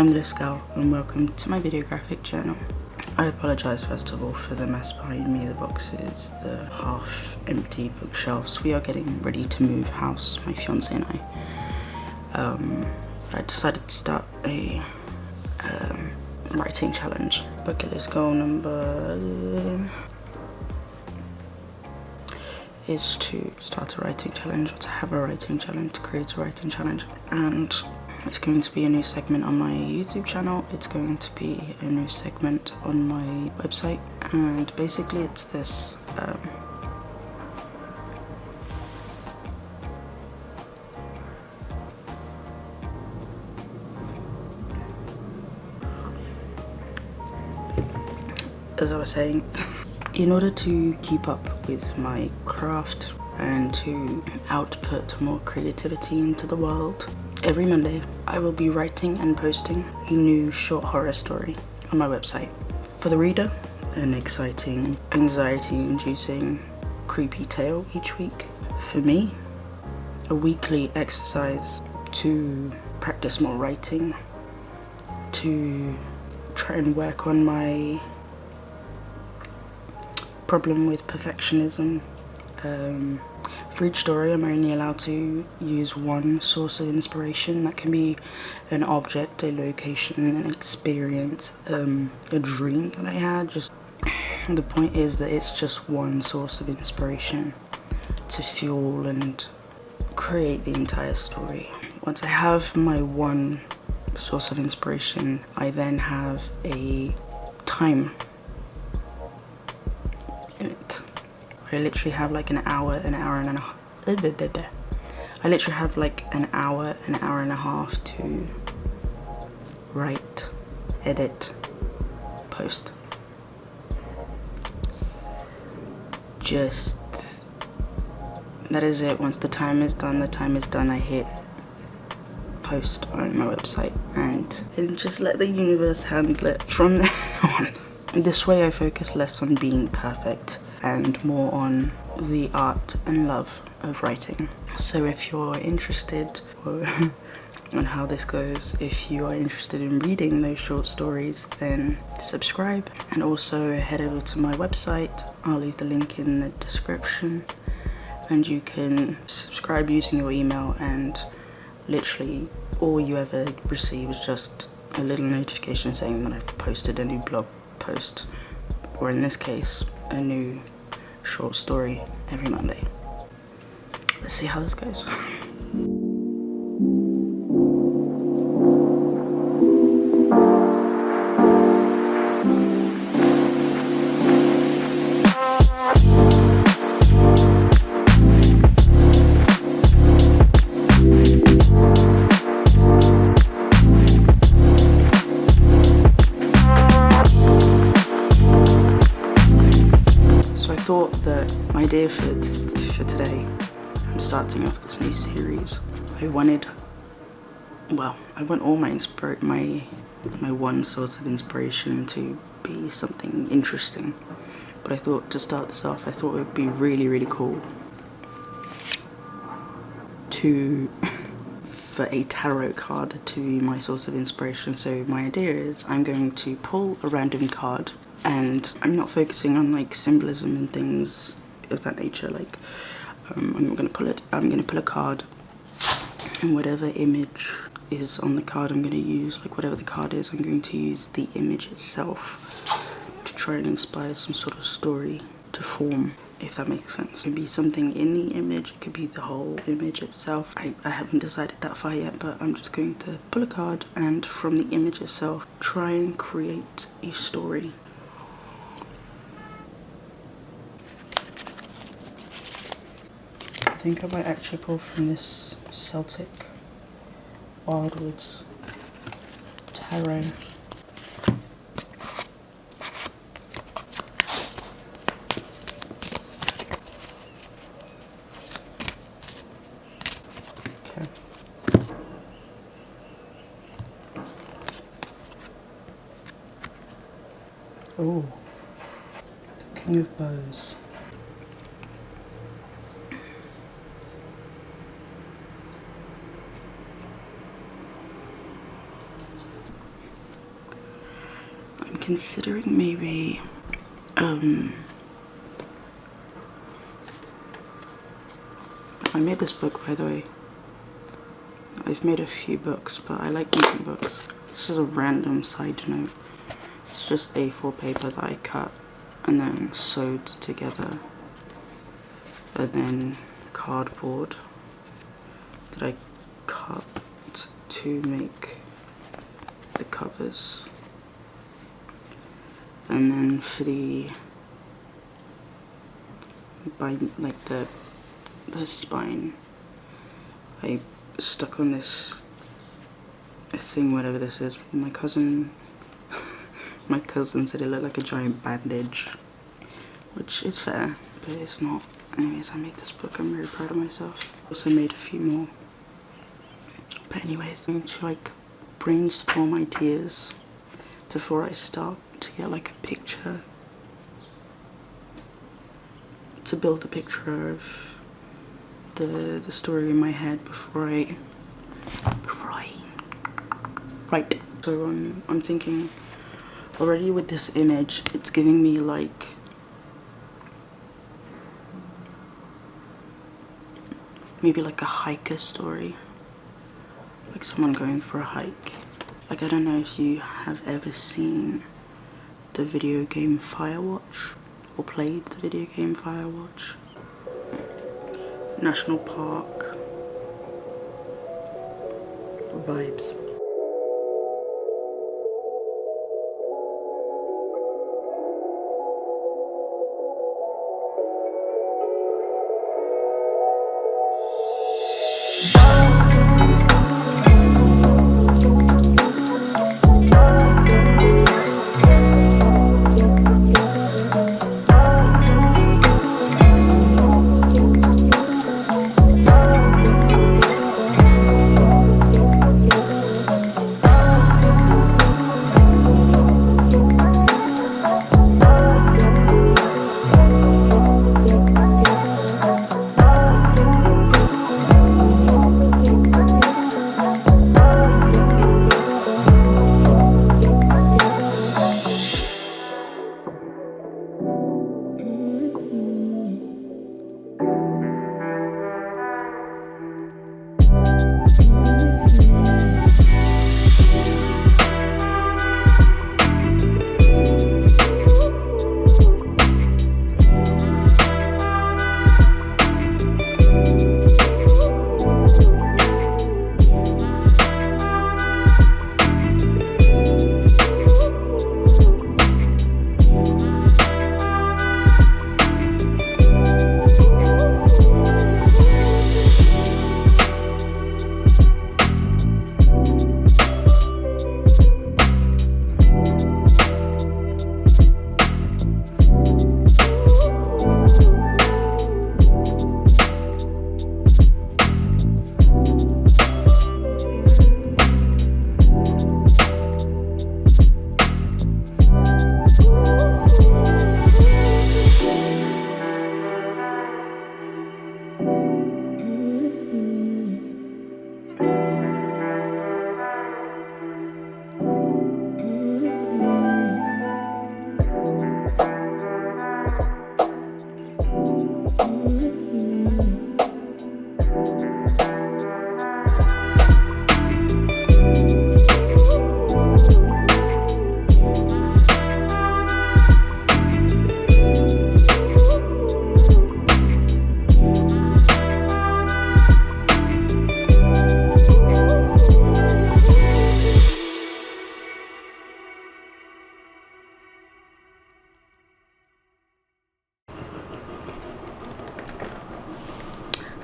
I'm Liscal and welcome to my video graphic journal. I apologise first of all for the mess behind me, the boxes, the half empty bookshelves. We are getting ready to move house, my fiance and I decided to start a writing challenge. Bucket list goal number is to start a writing challenge, or to have a writing challenge, to create a writing challenge. And it's going to be a new segment on my YouTube channel, it's going to be a new segment on my website, and basically it's this. As I was saying, in order to keep up with my craft and to output more creativity into the world, every Monday I will be writing and posting a new short horror story on my website. For the reader, an exciting, anxiety-inducing, creepy tale each week. For me, a weekly exercise to practice more writing, to try and work on my problem with perfectionism. For each story I'm only allowed to use one source of inspiration. That can be an object, a location, an experience, a dream that I had. Just the point is that it's just one source of inspiration to fuel and create the entire story. Once I have my one source of inspiration, I then have a time limit. I literally have like an hour and a half. I literally have like an hour and a half to write, edit, post. Just that is it. Once the time is done, I hit post on my website and just let the universe handle it from there on. This way I focus less on being perfect and more on the art and love of writing. So if you're interested on how this goes, if you are interested in reading those short stories, then subscribe, and also head over to my website. I'll leave the link in the description, and you can subscribe using your email, and literally all you ever receive is just a little notification saying that I've posted a new blog post, or in this case a new short story every Monday. Let's see how this goes. I thought that my idea for today, I'm starting off this new series. I want all my one source of inspiration to be something interesting. But I thought to start this off, I thought it would be really cool for a tarot card to be my source of inspiration. So my idea is I'm going to pull a random card, and I'm not focusing on like symbolism and things of that nature. Like I'm gonna pull a card, and whatever image is on the card I'm gonna use, like whatever the card is, I'm going to use the image itself to try and inspire some sort of story to form, if that makes sense. It could be something in the image, it could be the whole image itself. I haven't decided that far yet, but I'm just going to pull a card and from the image itself try and create a story. I think I might actually pull from this Celtic Wildwoods tarot. Okay. Oh, the King of Bows. considering maybe I made this book, by the way. I've made a few books, but I like making books. This is a random side note. It's just A4 paper that I cut and then sewed together, and then cardboard that I cut to make the covers. And then for the spine, I stuck on this thing, whatever this is. My cousin said it looked like a giant bandage, which is fair, but it's not. Anyways, I made this book. I'm very proud of myself. Also made a few more. But anyways, I'm going to like brainstorm ideas before I start to get like a picture, to build a picture of the story in my head before I write. So I'm thinking already with this image, it's giving me like maybe like a hiker story, like someone going for a hike. Like, I don't know if you have ever seen the video game Firewatch or played the video game Firewatch. National Park vibes.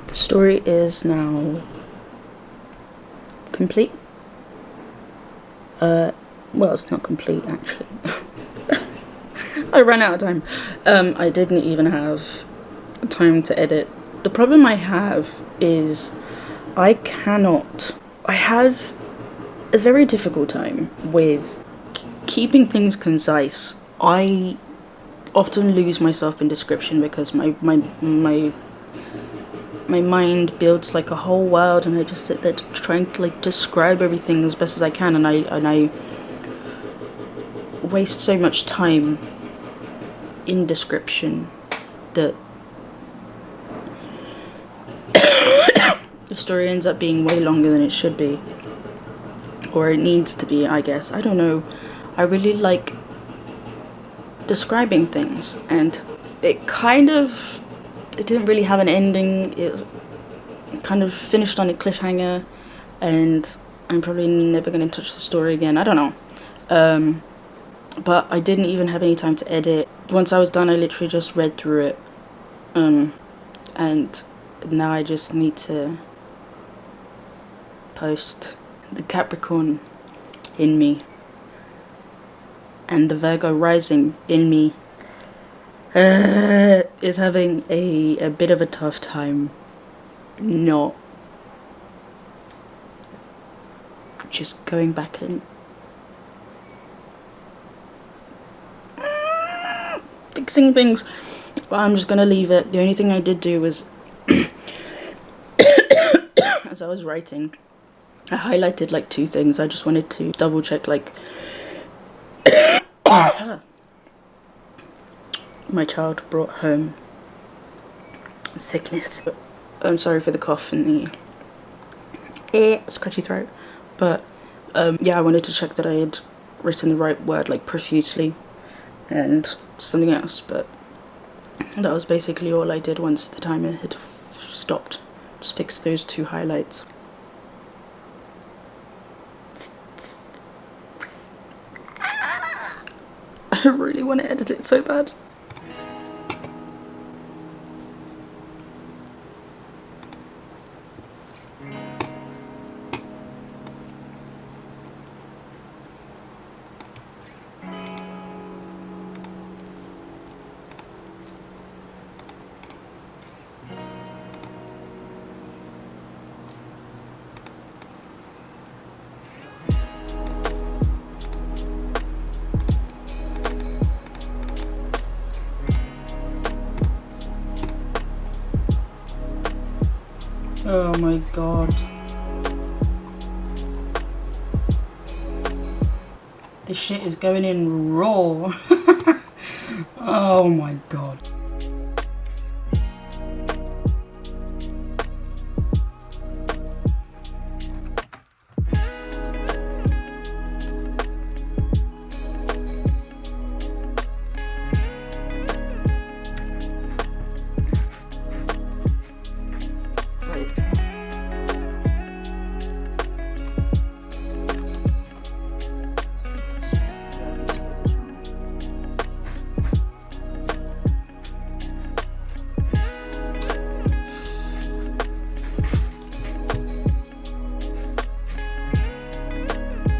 The story is now complete. Well, it's not complete actually. I ran out of time. I didn't even have time to edit. The problem I have is I have a very difficult time with keeping things concise. I often lose myself in description because my mind builds like a whole world, and I just sit there trying to like describe everything as best as I can, and I waste so much time in description that the story ends up being way longer than it should be, or it needs to be, I guess. I don't know. I really like describing things, and it didn't really have an ending. It kind of finished on a cliffhanger, and I'm probably never going to touch the story again. I don't know. But I didn't even have any time to edit. Once I was done, I literally just read through it. And now I just need to post. The Capricorn in me and the Virgo rising in me is having a bit of a tough time not just going back and fixing things. But I'm just gonna leave it. The only thing I did do was as I was writing, I highlighted like 2 things. I just wanted to double check, like my child brought home sickness. I'm sorry for the cough and the scratchy throat, but yeah, I wanted to check that I had written the right word, like profusely, and something else. But that was basically all I did once the timer had stopped. Just fixed those 2 highlights. I really want to edit it so bad. Oh my god. This shit is going in raw. Oh my god.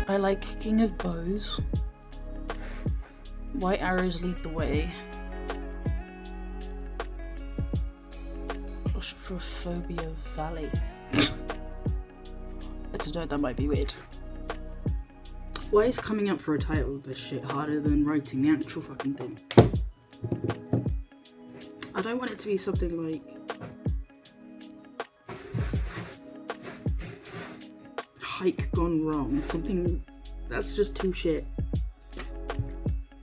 I like King of Bows. White arrows lead the way. Claustrophobia Valley. I don't know, that might be weird. Why is coming up for a title of this shit harder than writing the actual fucking thing? I don't want it to be something like hike gone wrong. Something that's just too shit.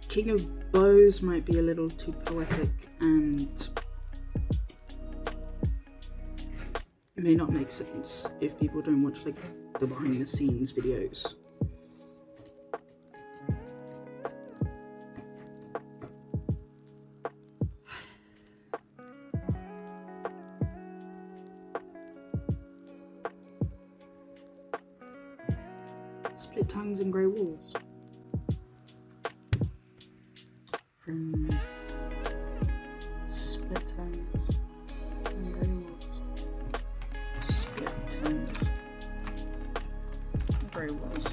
King of Bows might be a little too poetic and may not make sense if people don't watch like the behind the scenes videos. Split tongues and grey walls. From split tongues and grey walls. Split tongues and grey walls.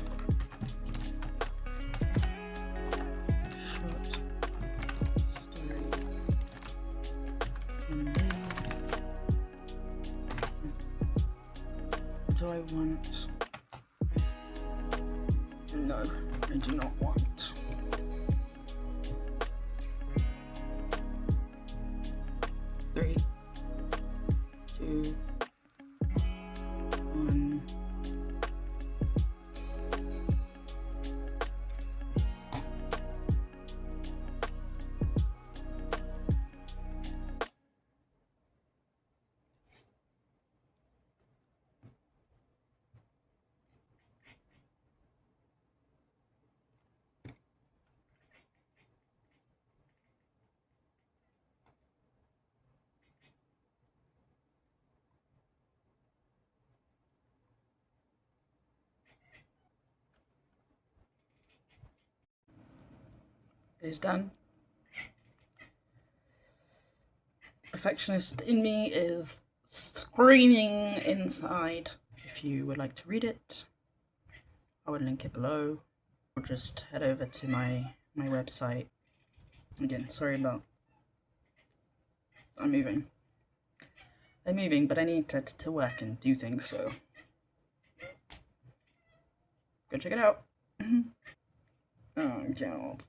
Short story. And then what do I want? No, I do not want. Three, two, one. is done. Perfectionist in me is screaming inside. If you would like to read it, I would link it below, or just head over to my website. Again, sorry about I'm moving, but I need to work and do things, so go check it out. Oh god.